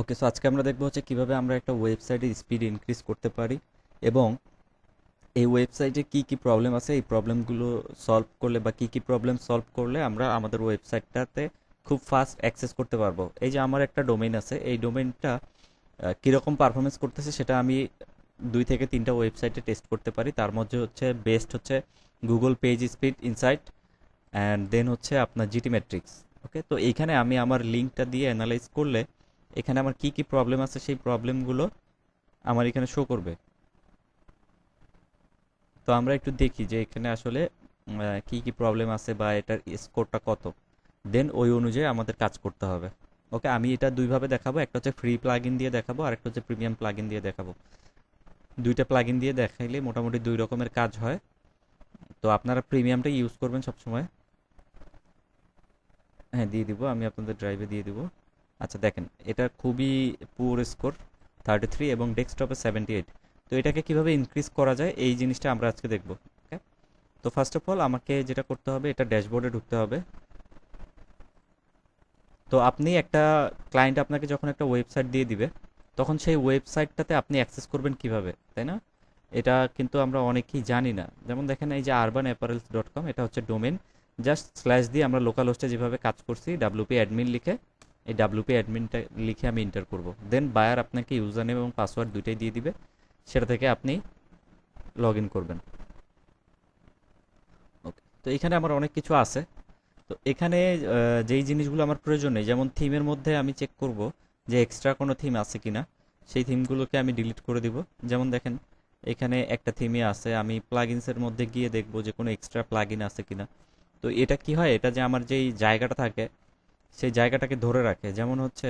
ওকে, so আজকে আমরা দেখবো হচ্ছে কিভাবে আমরা একটা ওয়েবসাইটের স্পিড ইনক্রিজ করতে পারি এবং এই ওয়েবসাইটে কি কি প্রবলেম আছে এই প্রবলেমগুলো সলভ করলে বা কি কি প্রবলেম সলভ করলে আমরা আমাদের ওয়েবসাইটটাতে খুব ফাস্ট অ্যাক্সেস করতে পারবো। এই যে আমার একটা ডোমেইন আছে, এই ডোমেইনটা কীরকম পারফরমেন্স করতেছে সেটা আমি 2 থেকে 3টা ওয়েবসাইটে টেস্ট করতে পারি। তার মধ্যে হচ্ছে বেস্ট হচ্ছে Google page speed insight and then হচ্ছে আপনার জিটি ম্যাট্রিক্স। ওকে, তো এইখানে আমি আমার লিঙ্কটা দিয়ে অ্যানালাইজ করলে এখানে আমার কি কি প্রবলেম আছে সেই প্রবলেমগুলো আমার এখানে শো করবে। তো আমরা একটু দেখি যে এখানে আসলে কি কি প্রবলেম আছে বা এটার স্কোরটা কত, দেন ওই অনুযায়ী আমাদের কাজ করতে হবে। ওকে, আমি এটা দুইভাবে দেখাবো, একটা হচ্ছে ফ্রি প্লাগইন দিয়ে দেখাবো আর একটা হচ্ছে প্রিমিয়াম প্লাগইন দিয়ে দেখাবো। দুইটা প্লাগইন দিয়ে দেখাইলে মোটামুটি দুই রকমের কাজ হয়। তো আপনারা প্রিমিয়ামটা ইউজ করবেন সবসময়। হ্যাঁ, দিয়ে দিব, আমি আপনাদের ড্রাইভে দিয়ে দিব। আচ্ছা দেখেন, এটা খুবই পুয়ার স্কোর, 33 এবং ডেস্কটপে 78। তো এটাকে কিভাবে ইনক্রিজ করা যায় এই জিনিসটা আমরা আজকে দেখব। ওকে, তো ফার্স্ট অফ অল আমাকে যেটা করতে হবে, এটা ড্যাশবোর্ডে ঢুকতে হবে। তো আপনি একটা ক্লায়েন্ট আপনাকে যখন একটা ওয়েবসাইট দিয়ে দিবে, তখন সেই ওয়েবসাইটটাতে আপনি অ্যাক্সেস করবেন কিভাবে, তাই না? এটা কিন্তু আমরা অনেকেই জানি না। যেমন দেখেন, এই যে urbanapparels.com, এটা হচ্ছে ডোমেন। জাস্ট স্ল্যাশ দিয়ে আমরা লোকাল হোস্টে যেভাবে কাজ করছি, ডাব্লিউপি অ্যাডমিন লিখে, এই ডাব্লিউপি অ্যাডমিনটা লিখে আমি এন্টার করব। দেন বায়ার আপনাকে ইউজার নেম এবং পাসওয়ার্ড দুইটাই দিয়ে দিবে, সেটা থেকে আপনি লগ ইন করবেন। ওকে, তো এখানে আমার অনেক কিছু আছে। তো এখানে যেই জিনিসগুলো আমার প্রয়োজন নেই, যেমন থিমের মধ্যে আমি চেক করব যে এক্সট্রা কোনো থিম আছে কিনা, সেই থিমগুলোকে আমি ডিলিট করে দিব। যেমন দেখেন, এখানে একটা থিমই আছে, আমি প্লাগইনসের মধ্যে গিয়ে দেখব যে কোনো এক্সট্রা প্লাগইন আছে কিনা। তো এটা কি হয়, এটা যে আমার যেই জায়গাটা থাকে সেই জায়গাটাকে ধরে রাখে। যেমন হচ্ছে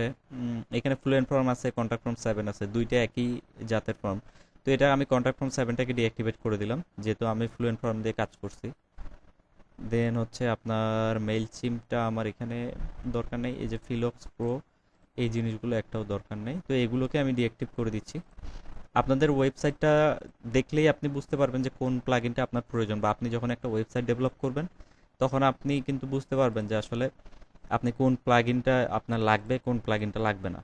এখানে ফ্লুয়েন্ট ফর্ম আছে, কন্ট্যাক্ট ফর্ম 7 আছে, দুইটা একই জাতের ফর্ম। তো এটা আমি কন্ট্যাক্ট ফর্ম 7টাকে ডিঅ্যাক্টিভেট করে দিলাম, যেহেতু আমি ফ্লুয়েন্ট ফর্ম দিয়ে কাজ করছি। দেন হচ্ছে আপনার মেইল সিমটা আমার এখানে দরকার নেই, এই যে ফিলক্স প্রো, এই জিনিসগুলো একটাও দরকার নেই। তো এগুলোকে আমি ডিঅ্যাক্টিভ করে দিচ্ছি। আপনাদের ওয়েবসাইটটা দেখলেই আপনি বুঝতে পারবেন যে কোন প্লাগইনটা আপনার প্রয়োজন, বা আপনি যখন একটা ওয়েবসাইট ডেভেলপ করবেন তখন আপনি কিন্তু বুঝতে পারবেন যে আসলে আপনি কোন প্লাগইনটা আপনার লাগবে, কোন প্লাগইনটা লাগবে না।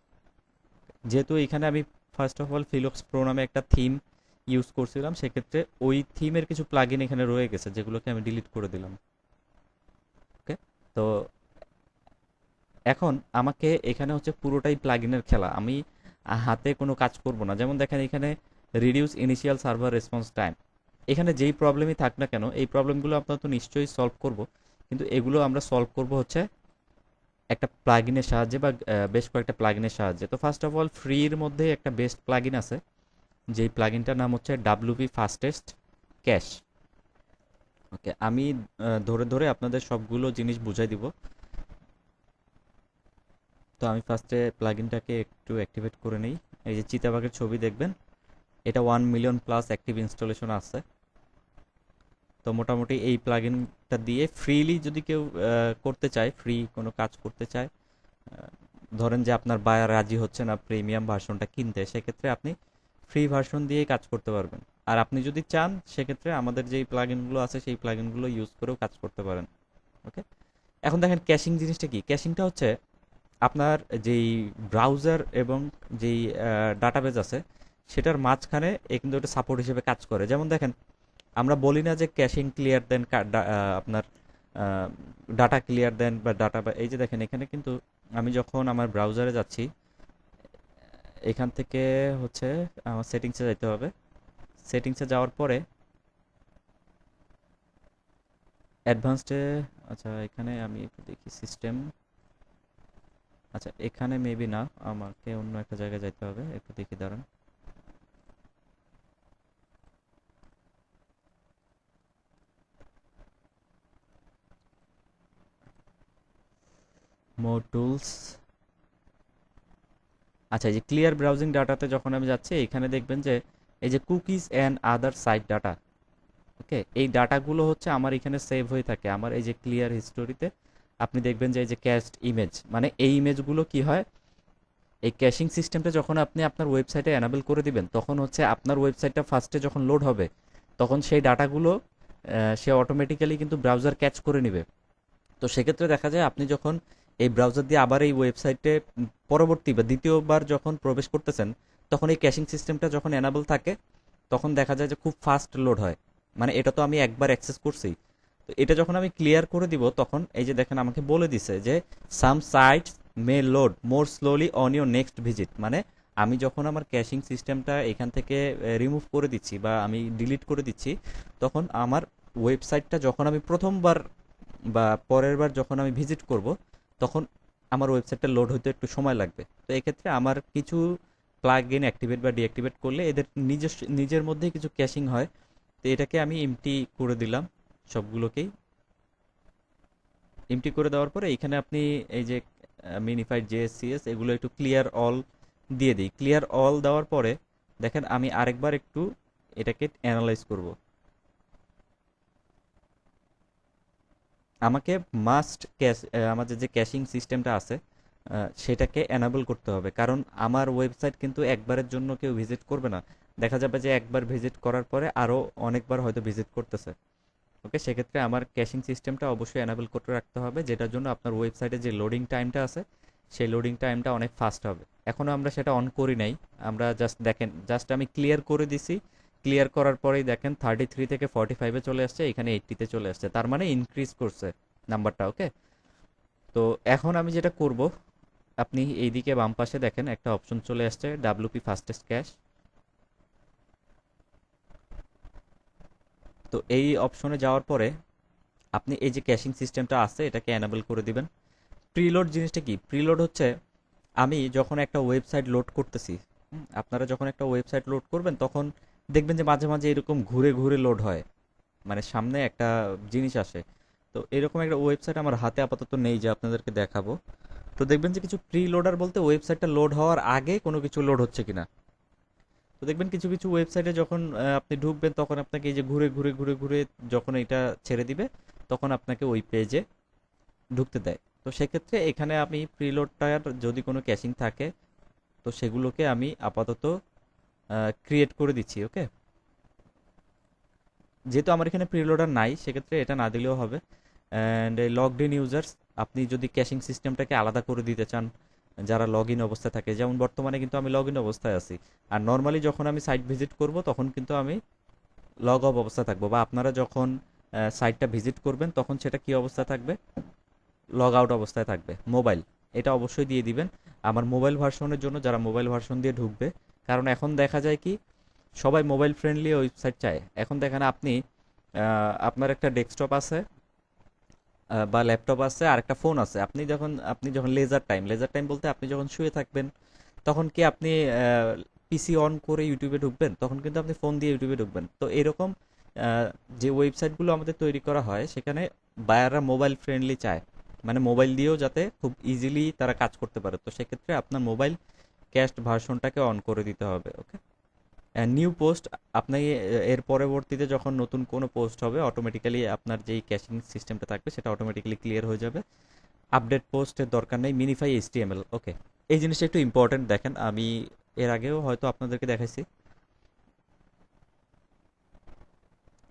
যেহেতু এখানে আমি ফার্স্ট অফ অল ফিলক্স প্রো নামে একটা থিম ইউজ করছিলাম, সেক্ষেত্রে ওই থিমের কিছু প্লাগইন এখানে রয়ে গেছে যেগুলোকে আমি ডিলিট করে দিলাম। ওকে, তো এখন আমাকে এখানে হচ্ছে পুরোটাই প্লাগইনের খেলা, আমি হাতে কোনো কাজ করব না। যেমন দেখেন এখানে reduce initial server response time, এখানে যেই প্রবলেমই থাক না কেন এই প্রবলেমগুলো আপনার তো নিশ্চয়ই সলভ করব, কিন্তু এগুলো আমরা সলভ করব হচ্ছে একটা প্লাগইনের সাহায্যে বা বেশ কয়েকটা প্লাগইনের সাহায্যে। তো ফার্স্ট অফ অল ফ্রির মধ্যে একটা বেস্ট প্লাগইন আছে, যেই প্লাগইনটার নাম হচ্ছে ডাব্লিউপি ফাস্টেস্ট ক্যাশ। ওকে, আমি ধরে ধরে আপনাদের সবগুলো জিনিস বুঝাই দিব। তো আমি ফার্স্টে প্লাগইনটাকে একটু অ্যাক্টিভেট করে নেই। এই যে চিতাবাঘের ছবি দেখবেন, এটা 1 মিলিয়ন প্লাস অ্যাক্টিভ ইনস্টলেশন আছে। তো মোটামুটি এই প্লাগইনটা দিয়ে ফ্রিলি যদি কেউ করতে চায়, ফ্রি কোনো কাজ করতে চায়, আহ, ধরেন যে আপনার বায়ার রাজি হচ্ছে না প্রিমিয়াম ভার্সনটা কিনতে, সেক্ষেত্রে আপনি ফ্রি ভার্সন দিয়েই কাজ করতে পারবেন। আর আপনি যদি চান সেক্ষেত্রে আমাদের যেই প্লাগইনগুলো আছে সেই প্লাগইনগুলো ইউজ করেও কাজ করতে পারেন। ওকে, এখন দেখেন ক্যাশিং জিনিসটা কি। ক্যাশিংটা হচ্ছে আপনার যেই ব্রাউজার এবং যেই ডাটাবেজ আছে সেটার মাঝখানে কিন্তু একটা সাপোর্ট হিসেবে কাজ করে। যেমন দেখেন, আমরা বলি না যে ক্যাশিং ক্লিয়ার দেন, আপনার ডাটা ক্লিয়ার দেন বা ডাটা, এই যে দেখেন এখানে কিন্তু আমি যখন আমার ব্রাউজারে যাচ্ছি, এখান থেকে হচ্ছে আমার সেটিংসে যাইতে হবে। সেটিংসে যাওয়ার পরে অ্যাডভান্সডে, আচ্ছা এখানে আমি একটু দেখি সিস্টেম, আচ্ছা এখানে মেবি না, আমাকে অন্য একটা জায়গায় যাইতে হবে, একটু দেখি দাঁড়ান। মোর টুলস, আচ্ছা এই যে ক্লিয়ার ব্রাউজিং ডাটাতে যখন আমি যাচ্ছি, এখানে দেখবেন যে এই যে cookies and other site data. Okay, এই ডাটাগুলো হচ্ছে আমার এখানে সেভ হয়ে থাকে আমার এই যে ক্লিয়ার হিস্টোরিতে। আপনি দেখবেন যে এই যে ক্যাশড ইমেজ, মানে এই ইমেজগুলো কি হয়, এই ক্যাশিং সিস্টেমটা যখন আপনি আপনার ওয়েবসাইটে এনাবেল করে দিবেন, তখন হচ্ছে আপনার ওয়েবসাইটটা ফার্স্টে যখন লোড হবে তখন সেই ডাটাগুলো সে অটোমেটিক্যালি কিন্তু ব্রাউজার ক্যাচ করে নেবে। তো সেক্ষেত্রে দেখা যায় আপনি যখন এই ব্রাউজার দিয়ে আবার এই ওয়েবসাইটে পরবর্তী বা দ্বিতীয়বার যখন প্রবেশ করতেছেন, তখন এই ক্যাশিং সিস্টেমটা যখন এনাবল থাকে, তখন দেখা যায় যে খুব ফাস্ট লোড হয়। মানে এটা তো আমি একবার অ্যাক্সেস করছি। তো এটা যখন আমি ক্লিয়ার করে দিব, তখন এই যে দেখেন আমাকে বলে দিছে যে some sites may load more slowly on your next visit. মানে আমি যখন আমার ক্যাশিং সিস্টেমটা এখান থেকে রিমুভ করে দিচ্ছি বা আমি ডিলিট করে দিচ্ছি, তখন আমার ওয়েবসাইটটা যখন আমি প্রথমবার বা পরের বার যখন আমি ভিজিট করব, তখন আমার ওয়েবসাইটটা লোড হতে একটু সময় লাগবে। তো এক্ষেত্রে আমার কিছু প্লাগ ইন অ্যাক্টিভেট বা ডিঅ্যাক্টিভেট করলে এদের নিজের মধ্যেই কিছু ক্যাশিং হয়। তো এটাকে আমি এমটি করে দিলাম সবগুলোকেই। এমটি করে দেওয়ার পরে এখানে আপনি এই যে মিনিফাইড জেএসসিএস এগুলো একটু ক্লিয়ার অল দিয়ে দিই। ক্লিয়ার অল দেওয়ার পরে দেখেন আমি আরেকবার একটু এটাকে অ্যানালাইজ করব। আমাকে মাস্ট ক্যাশ আমাদের যে ক্যাশিং সিস্টেমটা আছে সেটাকে এনাবল করতে হবে, কারণ আমার ওয়েবসাইট কিন্তু একবারের জন্য কেউ ভিজিট করবে না। দেখা যাবে যে একবার ভিজিট করার পরে আরও অনেকবার হয়তো ভিজিট করতেছে। ওকে, সেক্ষেত্রে আমার ক্যাশিং সিস্টেমটা অবশ্যই এনাবল করে রাখতে হবে, যেটার জন্য আপনার ওয়েবসাইটে যে লোডিং টাইমটা আছে সেই লোডিং টাইমটা অনেক ফাস্ট হবে। এখনও আমরা সেটা অন করি নাই। আমরা জাস্ট দেখেন, জাস্ট আমি ক্লিয়ার করে দিছি। ক্লিয়ার করার পরেই দেখেন 33 থেকে 45-এ চলে আসছে, এখানে 80-তে চলে আসছে, তার মানে ইনক্রিজ করছে নাম্বারটা। ওকে, তো এখন আমি যেটা করব, আপনি এইদিকে বাম পাশে দেখেন একটা অপশন চলে আসছে ডাব্লিউপি ফাস্টেস্ট ক্যাশ। তো এই অপশনে যাওয়ার পরে আপনি এই যে ক্যাশিং সিস্টেমটা আছে এটাকে এনাবল করে দিবেন। প্রিলোড জিনিসটা কি? প্রিলোড হচ্ছে আমি যখন একটা ওয়েবসাইট লোড করতেছি, আপনারা যখন একটা ওয়েবসাইট লোড করবেন তখন দেখবেন যে মাঝে মাঝে এরকম ঘুরে ঘুরে লোড হয়, মানে সামনে একটা জিনিস আসে। তো এরকম একটা ওয়েবসাইট আমার হাতে আপাতত নেই যে আপনাদেরকে দেখাবো। তো দেখবেন যে কিছু প্রি লোডার বলতে ওয়েবসাইটটা লোড হওয়ার আগে কোনো কিছু লোড হচ্ছে কিনা। তো দেখবেন কিছু কিছু ওয়েবসাইটে যখন আপনি ঢুকবেন তখন আপনাকে এই যে ঘুরে ঘুরে ঘুরে ঘুরে যখন এটা ছেড়ে দিবে, তখন আপনাকে ওই পেজে ঢুকতে দেয়। তো সেক্ষেত্রে এখানে আমি প্রিলোডটার যদি কোনো ক্যাশিং থাকে, তো সেগুলোকে আমি আপাতত ক্রিয়েট করে দিচ্ছি। ওকে, যেহেতু আমার এখানে প্রিলোডার নাই সেক্ষেত্রে এটা না দিলেও হবে। অ্যান্ড এই লগড ইন ইউজার্স, আপনি যদি ক্যাশিং সিস্টেমটাকে আলাদা করে দিতে চান যারা লগ ইন অবস্থায় থাকে, যেমন বর্তমানে কিন্তু আমি লগ ইন অবস্থায় আছি। আর নর্মালি যখন আমি সাইট ভিজিট করব তখন কিন্তু আমি লগ অফ অবস্থায় থাকবো, বা আপনারা যখন সাইটটা ভিজিট করবেন তখন সেটা কি অবস্থায় থাকবে? লগ আউট অবস্থায় থাকবে। মোবাইল, এটা অবশ্যই দিয়ে দিবেন আমার মোবাইল ভার্সনের জন্য, যারা মোবাইল ভার্সন দিয়ে ঢুকবে। কারণ এখন দেখা যায় কি, সবাই মোবাইল ফ্রেন্ডলি ওয়েবসাইট চায়। এখন দেখেন আপনি আপনার একটা ডেস্কটপ আছে বা ল্যাপটপ আছে আর একটা ফোন আছে, আপনি যখন লেজার টাইম বলতে আপনি যখন শুয়ে থাকবেন, তখন কি আপনি পিসি অন করে ইউটিউবে ঢুকবেন? তখন কিন্তু আপনি ফোন দিয়ে ইউটিউবে ঢুকবেন। তো এরকম যে ওয়েবসাইটগুলো আমাদের তৈরি করা হয় সেখানে বায়াররা মোবাইল ফ্রেন্ডলি চায়, মানে মোবাইল দিয়েও যাতে খুব ইজিলি তারা কাজ করতে পারে। তো সেক্ষেত্রে আপনার মোবাইল ক্যাশড ভার্সনটাকে অন করে দিতে হবে। ওকে, নিউ পোস্ট, আপনি এর পরবর্তীতে যখন নতুন কোনো পোস্ট হবে অটোমেটিক্যালি আপনার যেই ক্যাশিং সিস্টেমটা থাকবে সেটা অটোমেটিক্যালি ক্লিয়ার হয়ে যাবে। আপডেট পোস্টের দরকার নেই, মিনিফাই এইচটিএমএল। ওকে, এই জিনিসটা একটু ইম্পর্টেন্ট। দেখেন আমি এর আগেও হয়তো আপনাদেরকে দেখাইছি।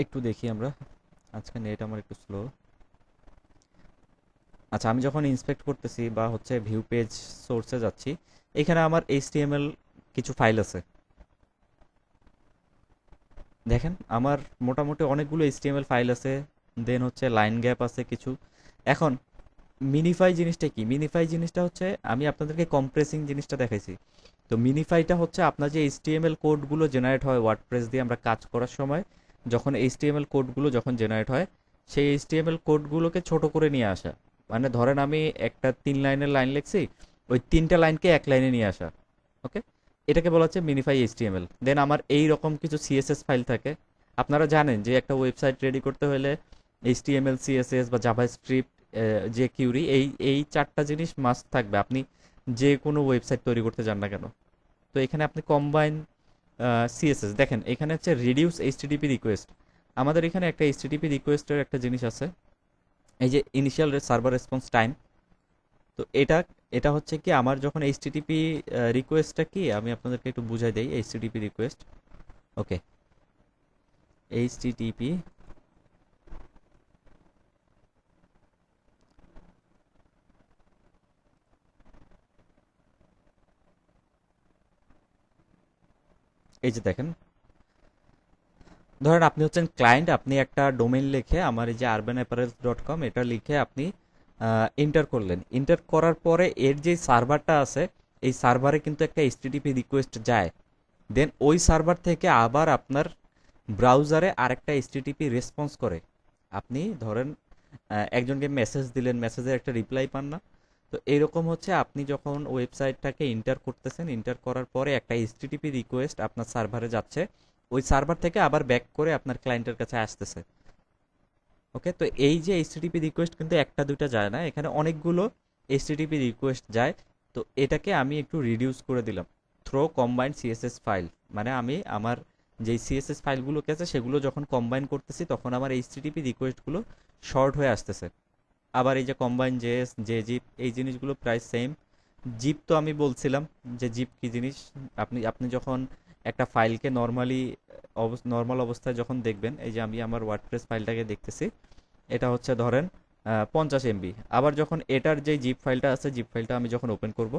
একটু দেখি আমরা, আজকে নেট আমার একটু স্লো। আচ্ছা, আমি যখন ইন্সপেক্ট করতেছি বা হচ্ছে ভিউ পেজ সোর্সে যাচ্ছি, এখানে আমার এইচটিএমএল কিছু ফাইল আছে। দেখেন আমার মোটামুটি অনেকগুলো এইচটিএমএল ফাইল আছে, দেন হচ্ছে লাইন গ্যাপ আছে কিছু। এখন মিনিফাই জিনিসটা কি? মিনিফাই জিনিসটা হচ্ছে, আমি আপনাদেরকে কম্প্রেসিং জিনিসটা দেখাইছি। তো মিনিফাইটা হচ্ছে আপনার যে এইচটিএমএল কোডগুলো জেনারেট হয় ওয়ার্ডপ্রেস দিয়ে আমরা কাজ করার সময়, যখন এইচটিএমএল কোডগুলো যখন জেনারেট হয়, সেই এইচটিএমএল কোডগুলোকে ছোট করে নিয়ে আসা। মানে ধরেন আমি একটা 3 লাইনের লাইন লিখছি, ওই 3টা লাইনকে এক লাইনে নিয়ে আসা। ওকে, এটাকে বলা হচ্ছে মিনিফাই এইচটিএমএল। দেন আমার এই রকম কিছু সিএসএস ফাইল থাকে। আপনারা জানেন যে একটা ওয়েবসাইট রেডি করতে হলে এইচটিএমএল, সিএসএস বা জাভাস্ক্রিপ্ট, যে কিউরি, এই এই 4টা জিনিস মাস্ট থাকবে আপনি যে কোনো ওয়েবসাইট তৈরি করতে যান না কেন। তো এখানে আপনি কম্বাইন সিএসএস দেখেন, এখানে হচ্ছে রিডিউস এইচটিটিপি রিকোয়েস্ট। আমাদের এখানে একটা এইচটিটিপি রিকোয়েস্টের একটা জিনিস আছে, এই যে ইনিশিয়াল সার্ভার রেসপন্স টাইম। তো এটা এটা হচ্ছে কি, আমার যখন এইচটিটিপি রিকোয়েস্টটা কি আমি আপনাদেরকে একটু বুঝাই দেই। এইচটিটিপি রিকোয়েস্ট, ওকে, এইচটিটিপি এই যে দেখেন, ধরেন আপনি হচ্ছেন ক্লায়েন্ট, আপনি একটা ডোমেইন লিখে আমার এই যে urbanapparels.com এটা লিখে আপনি এন্টার করলেন। এন্টার করার পরে এর যে সার্ভারটা আছে, এই সার্ভারে কিন্তু একটা এইচটিটিপি রিকোয়েস্ট যায়। দেন ওই সার্ভার থেকে আবার আপনার ব্রাউজারে আরেকটা এইচটিটিপি রেসপন্স করে। আপনি ধরেন একজনকে মেসেজ দিলেন, মেসেজের একটা রিপ্লাই পান না। তো এরকম হচ্ছে আপনি যখন ওয়েবসাইটটাকে এন্টার করতেছেন, এন্টার করার পরে একটা এইচটিটিপি রিকোয়েস্ট আপনার সার্ভারে যাচ্ছে, ওই সার্ভার থেকে আবার ব্যাক করে আপনার ক্লায়েন্টের কাছে আসতেছে। ওকে, তো এই যে এইচটিটিপি রিকোয়েস্ট কিন্তু একটা দুইটা যায় না, এখানে অনেকগুলো এইচটিটিপি রিকোয়েস্ট যায়। তো এটাকে আমি একটু রিডিউস করে দিলাম থ্রো কম্বাইন্ড সিএসএস ফাইল। মানে আমি আমার যেই সিএসএস ফাইলগুলোকে আছে সেগুলো যখন কম্বাইন করতেছি তখন আমার এইচটিটিপি রিকোয়েস্টগুলো শর্ট হয়ে আসতেছে। আবার এই যে কম্বাইন জেএস, জে জিপ, এই জিনিসগুলো প্রায় সেম। জিপ তো আমি বলছিলাম যে জিপ কি জিনিস। আপনি আপনি যখন একটা ফাইলকে নর্মালি নর্মাল অবস্থায় যখন দেখবেন, এই যে আমি আমার ওয়ার্ডপ্রেস ফাইলটাকে দেখতেছি, এটা হচ্ছে ধরেন 50 MB। আবার যখন এটার যে জিপ ফাইলটা আছে, জিপ ফাইলটা আমি যখন ওপেন করব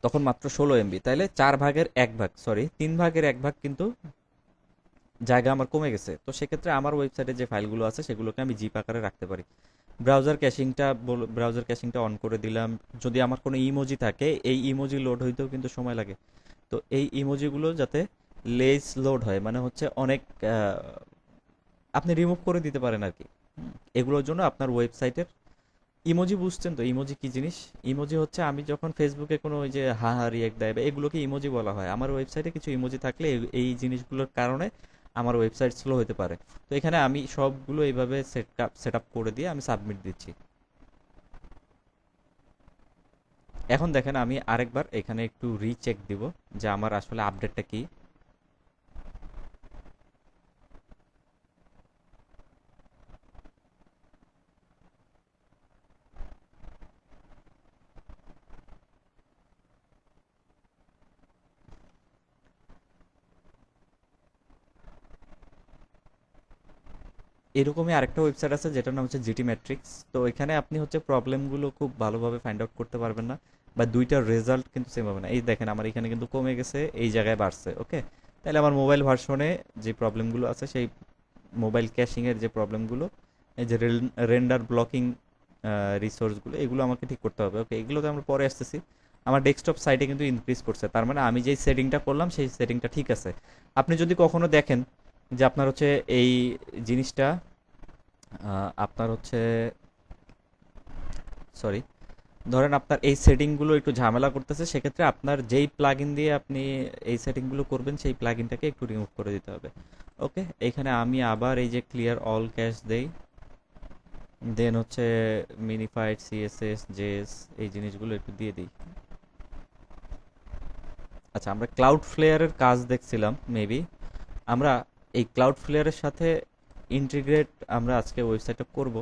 তখন মাত্র 16 MB। তাইলে 4/1 ভাগ, সরি 3/1 ভাগ কিন্তু জায়গা আমার কমে গেছে। তো সেক্ষেত্রে আমার ওয়েবসাইটে যে ফাইলগুলো আছে সেগুলোকে আমি জিপ আকারে রাখতে পারি। ব্রাউজার ক্যাশিংটা অন করে দিলাম। যদি আমার কোনো ইমোজি থাকে, এই ইমোজি লোড হইতেও কিন্তু সময় লাগে। তো এই ইমোজিগুলো যাতে লেস লোড হয়, মানে হচ্ছে অনেক আপনি রিমুভ করে দিতে পারেন আর কি। এগুলোর জন্য আপনার ওয়েবসাইটের ইমোজি, বুঝছেন তো ইমোজি কি জিনিস? ইমোজি হচ্ছে আমি যখন ফেসবুকে কোনো ওই যে হা হা রিয়েক্ট দেয় বা এগুলোকে ইমোজি বলা হয়। আমার ওয়েবসাইটে কিছু ইমোজি থাকলে এই জিনিসগুলোর কারণে আমার ওয়েবসাইট স্লো হতে পারে। তো এখানে আমি সবগুলো এইভাবে সেট আপ করে দিয়ে আমি সাবমিট দিচ্ছি। এখন দেখেন আমি আরেকবার এখানে একটু রিচেক দিব যে আমার আসলে আপডেটটা কি। এরকমই আরেকটা ওয়েবসাইট আছে যেটার নাম হচ্ছে জিটি ম্যাট্রিক্স। তো এখানে আপনি হচ্ছে প্রবলেমগুলো খুব ভালোভাবে ফাইন্ড আউট করতে পারবেন না, বা দুইটার রেজাল্ট কিন্তু সেম হবে না। এই দেখেন আমার এখানে কিন্তু কমে গেছে, এই জায়গায় বাড়ছে। ওকে, তাহলে আমার মোবাইল ভার্সনে যে প্রবলেমগুলো আছে, সেই মোবাইল ক্যাশিংয়ের যে প্রবলেমগুলো, এই যে রেন্ডার ব্লকিং রিসোর্সগুলো, এগুলো আমাকে ঠিক করতে হবে। ওকে, এগুলোতে আমরা পরে আসতেছি। আমার ডেস্কটপ সাইটে কিন্তু ইনক্রিজ করছে, তার মানে আমি যেই সেটিংটা করলাম সেই সেটিংটা ঠিক আছে। আপনি যদি কখনো দেখেন যে আপনার হচ্ছে এই জিনিসটা আপনার হচ্ছে, সরি, ধরেন আপনার এই সেটিংগুলো একটু ঝামেলা করতেছে, সেক্ষেত্রে আপনার যেই প্লাগইন দিয়ে আপনি এই সেটিংগুলো করবেন সেই প্লাগইনটাকে একটু রিমুভ করে দিতে হবে। ওকে, এখানে আমি আবার এই যে ক্লিয়ার অল ক্যাশ দেই, দেন হচ্ছে মিনিফাইড সিএসএস জেএস এই জিনিসগুলো একটু দিয়ে দিই। আচ্ছা, আমরা ক্লাউড ফ্লেয়ারের কাজ দেখছিলাম মেবি। আমরা এই ক্লাউড ফ্লেয়ারের সাথে ইন্টিগ্রেট আমরা আজকে ওয়েবসাইটটা করব।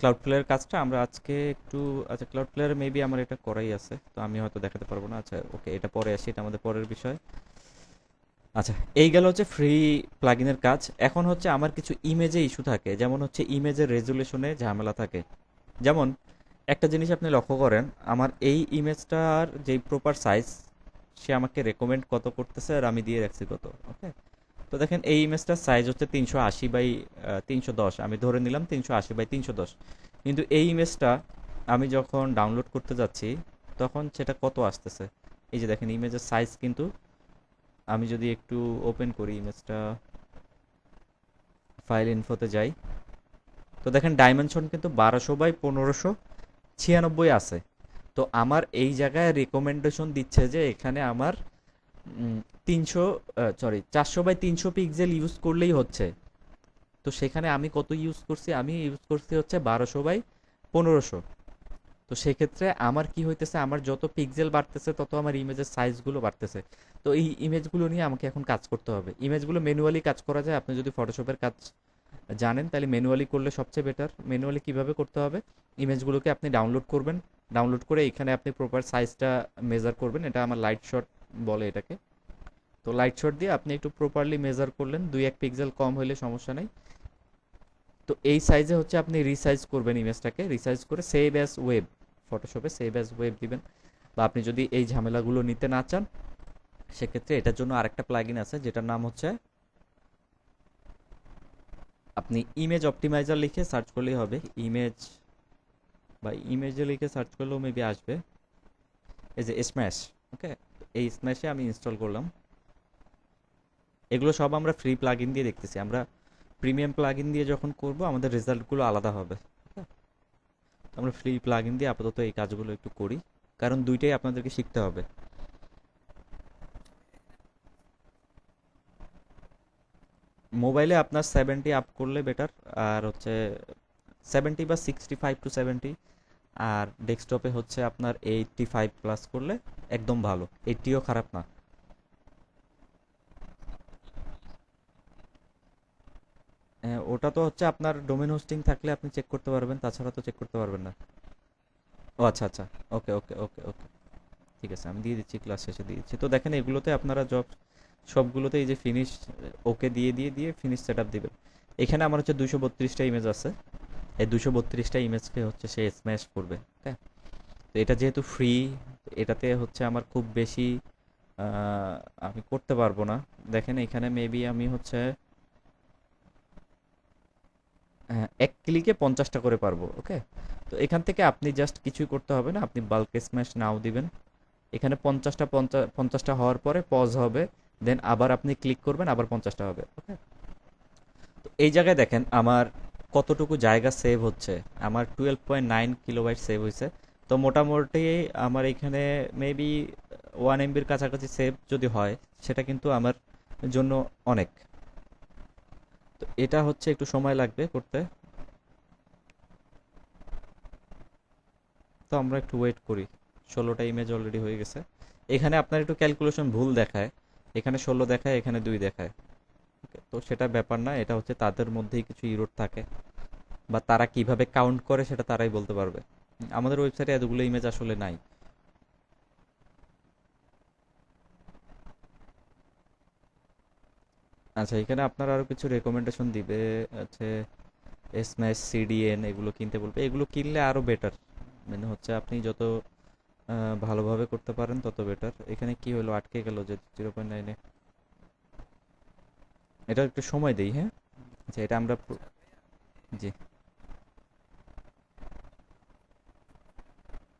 ক্লাউড ফ্লেয়ার কাজটা আমরা আজকে একটু, আচ্ছা ক্লাউড ফ্লেয়ার মেবি আমার এটা করাই আছে, তো আমি হয়তো দেখাতে পারবো না। আচ্ছা ওকে, এটা পরে আসি, এটা আমাদের পরের বিষয়। আচ্ছা, এই গেল হচ্ছে ফ্রি প্লাগইনের কাজ। এখন হচ্ছে আমার কিছু ইমেজে ইস্যু থাকে, যেমন হচ্ছে ইমেজের রেজুলেশনে ঝামেলা থাকে। যেমন একটা জিনিস আপনি লক্ষ্য করেন, আমার এই ইমেজটার যেই প্রপার সাইজ, সে আমাকে রেকমেন্ড কত করতেছে আর আমি দিয়ে রাখছি কত। ওকে, তো দেখেন এই ইমেজটার সাইজ হচ্ছে 380 বাই 310, আমি ধরে নিলাম 380 বাই 310। কিন্তু এই ইমেজটা আমি যখন ডাউনলোড করতে যাচ্ছি তখন সেটা কত আসতেছে। এই যে দেখেন ইমেজের সাইজ কিন্তু, আমি যদি একটু ওপেন করি ইমেজটা, ফাইল ইনফোতে যাই, তো দেখেন ডাইমেনশন কিন্তু 1200 বাই 1596 আছে। তো আমার এই জায়গায় রেকমেন্ডেশন দিচ্ছে যে এখানে আমার 400 বাই 300 পিক্সেল ইউজ করলেই হচ্ছে। তো সেখানে আমি কত ইউজ করছি, আমি ইউজ করছি হচ্ছে 1200 বাই 1500। তো সেক্ষেত্রে আমার কি হইতেছে, আমার যত পিক্সেল বাড়তেছে তত আমার ইমেজের সাইজগুলো বাড়তেছে। তো এই ইমেজগুলো নিয়ে আমাকে এখন কাজ করতে হবে। ইমেজগুলো ম্যানুয়ালি কাজ করা যায়, আপনি যদি ফটোশপের কাজ জানেন তাহলে ম্যানুয়ালি করলে সবচেয়ে বেটার। ম্যানুয়ালি কিভাবে করতে হবে, ইমেজগুলোকে আপনি ডাউনলোড করবেন, ডাউনলোড করে এখানে আপনি প্রপার সাইজটা মেজার করবেন। এটা আমার লাইট শট বলে এটাকে। তো লাইট শট দিয়ে আপনি একটু প্রপারলি মেজার করলেন, 2-1 পিক্সেল কম হইলে সমস্যা নেই। তো এই সাইজে হচ্ছে আপনি রিসাইজ করবেন ইমেজটাকে, রিসাইজ করে সেভ অ্যাজ ওয়েব, ফটোশপে সেভ অ্যাজ ওয়েব দিবেন। বা আপনি যদি এই ঝামেলাগুলো নিতে না চান, সেক্ষেত্রে এটার জন্য আরেকটা প্লাগইন আছে যেটার নাম হচ্ছে, আপনি ইমেজ অপটিমাইজার লিখে সার্চ করলেই হবে। ইমেজ বা ইমেজে লিখে সার্চ করলেও মেবি আসবে। এই যে স্ম্যাশ, ওকে, এই স্ম্যাশে আমি ইনস্টল করলাম। এগুলো সব আমরা ফ্রি প্লাগইন দিয়ে দেখতেছি। আমরা প্রিমিয়াম প্লাগইন দিয়ে যখন করব আমাদের রেজাল্টগুলো আলাদা হবে। ওকে, তো আমরা ফ্রি প্লাগইন দিয়ে আপাতত এই কাজগুলো একটু করি, কারণ দুইটাই আপনাদেরকে শিখতে হবে। মোবাইলে আপনার 70 আপ করলে বেটার, আর হচ্ছে 70 বা 65 to 70, আর ডেস্কটপে হচ্ছে আপনার 85 প্লাস করলে একদম ভালো, 80ও খারাপ না। ওটা তো হচ্ছে আপনার ডোমেন হোস্টিং থাকলে আপনি চেক করতে পারবেন, তাছাড়া তো চেক করতে পারবেন না। ও আচ্ছা আচ্ছা, ওকে ওকে ওকে ওকে, ঠিক আছে, আমি দিয়ে দিচ্ছি, ক্লাস শেষে দিয়ে দিচ্ছি। তো দেখেন এগুলোতে আপনারা সবগুলোতে এই যে ফিনিশ, ওকে দিয়ে দিয়ে দিয়ে ফিনিশ সেট আপ দিবেন। এখানে আমার হচ্ছে 232টা ইমেজ আছে, এই 232টা ইমেজকে হচ্ছে সে স্ম্যাশ করবে। ওকে, তো এটা যেহেতু ফ্রি, এটাতে হচ্ছে আমার খুব বেশি আহ, আমি করতে পারবো না। দেখেন এখানে মেবি আমি হচ্ছে এক ক্লিকে 50টা করে পারবো। ওকে, তো এখান থেকে আপনি জাস্ট কিছুই করতে হবে না, আপনি বাল্ক স্ম্যাশ নাও দিবেন। এখানে 50টা হওয়ার পরে পজ হবে, দেন আবার আপনি ক্লিক করবেন, আবার 50টা হবে। ওকে, তো এই জায়গায় দেখেন আমার কতটুকু জায়গা সেভ হচ্ছে। আমার 12.9 কিলোবাইট সেভ হয়েছে। তো মোটামুটি আমার এখানে মেবি 1 এমবির কাছাকাছি সেভ যদি হয়, সেটা কিন্তু আমার জন্য অনেক। তো এটা হচ্ছে একটু সময় লাগবে করতে। তো আমরা একটু ওয়েট করি। 16টা ইমেজ অলরেডি হয়ে গেছে। এখানে আপনার একটু ক্যালকুলেশন ভুল দেখায়, এখানে 16 দেখায়, এখানে 2 দেখায়। তো সেটা ব্যাপার না, এটা হচ্ছে তাদের মধ্যেই কিছু ইরোর থাকে, বা তারা কিভাবে কাউন্ট করে সেটা তারাই বলতে পারবে। আমাদের ওয়েবসাইটে এতগুলো ইমেজ আসলে নাই। আচ্ছা, এখানে আপনার আরো কিছু রেকমেন্ডেশন দিবে আছে, স্ম্যাশ সিডিএন এগুলো কিনতে বলবে। এগুলো কিনলে আরো বেটার, মানে হচ্ছে আপনি যত ভালোভাবে করতে পারেন তত বেটার। এখানে কি হলো, আটকে গেল যে 0.9-এ। এটা একটু সময় দেই, হ্যাঁ। আচ্ছা, এটা আমরা জি।